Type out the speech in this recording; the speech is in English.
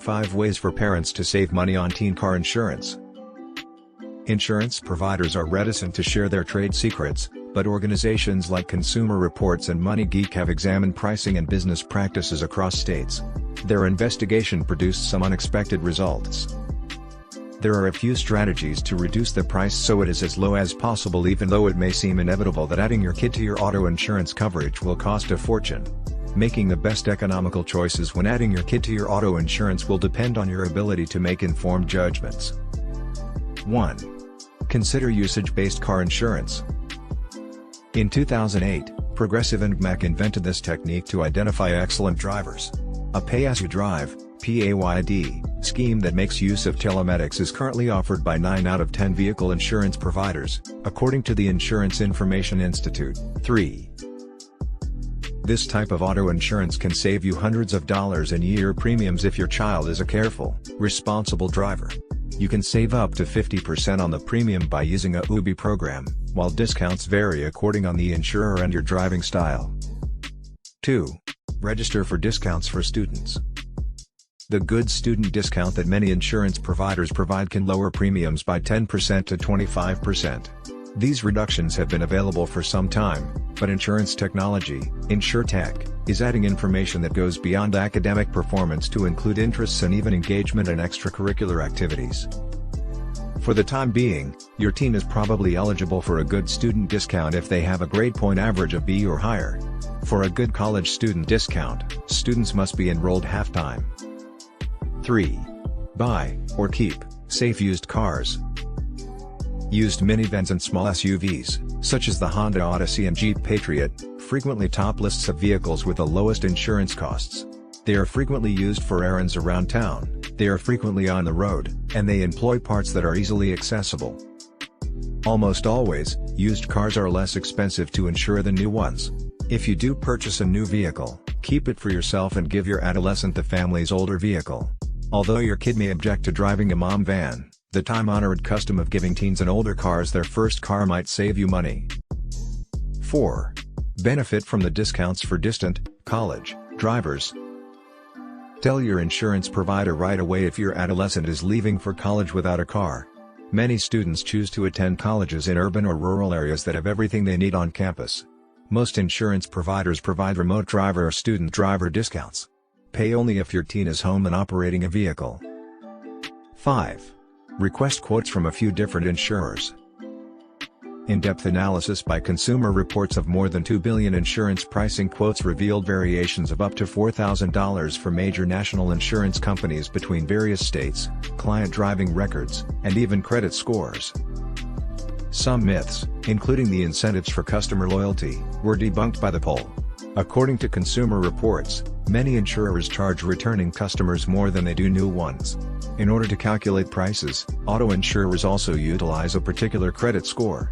5 Ways for parents to save money on teen car insurance. Insurance providers are reticent to share their trade secrets, but organizations like Consumer Reports and Money Geek have examined pricing and business practices across states. Their investigation produced some unexpected results. There are a few strategies to reduce the price so it is as low as possible, even though it may seem inevitable that adding your kid to your auto insurance coverage will cost a fortune. Making the best economical choices when adding your kid to your auto insurance will depend on your ability to make informed judgments. 1. Consider usage-based car insurance. In 2008, Progressive and Mac invented this technique to identify excellent drivers. A pay-as-you-drive (PAYD) scheme that makes use of telematics is currently offered by 9 out of 10 vehicle insurance providers, according to the Insurance Information Institute. 3. This type of auto insurance can save you hundreds of dollars in year premiums if your child is a careful, responsible driver. You can save up to 50% on the premium by using a UBI program, while discounts vary according on the insurer and your driving style. 2. Register for discounts for students. The good student discount that many insurance providers provide can lower premiums by 10% to 25%. These reductions have been available for some time, but insurance technology, InsurTech, is adding information that goes beyond academic performance to include interests and even engagement in extracurricular activities. For the time being, your teen is probably eligible for a good student discount if they have a grade point average of B or higher. For a good college student discount, students must be enrolled half-time. 3. Buy, or keep, safe used cars. Used minivans and small SUVs, such as the Honda Odyssey and Jeep Patriot, frequently top lists of vehicles with the lowest insurance costs. They are frequently used for errands around town, they are frequently on the road, and they employ parts that are easily accessible. Almost always, used cars are less expensive to insure than new ones. If you do purchase a new vehicle, keep it for yourself and give your adolescent the family's older vehicle. Although your kid may object to driving a mom van, the time-honored custom of giving teens and older cars their first car might save you money. 4. Benefit from the discounts for distant, college, drivers. Tell your insurance provider right away if your adolescent is leaving for college without a car. Many students choose to attend colleges in urban or rural areas that have everything they need on campus. Most insurance providers provide remote driver or student driver discounts. Pay only if your teen is home and operating a vehicle. 5. Request quotes from a few different insurers. In-depth analysis by Consumer Reports of more than 2 billion insurance pricing quotes revealed variations of up to $4,000 for major national insurance companies between various states, client driving records, and even credit scores. Some myths, including the incentives for customer loyalty, were debunked by the poll. According to Consumer Reports, many insurers charge returning customers more than they do new ones. In order to calculate prices, auto insurers also utilize a particular credit score.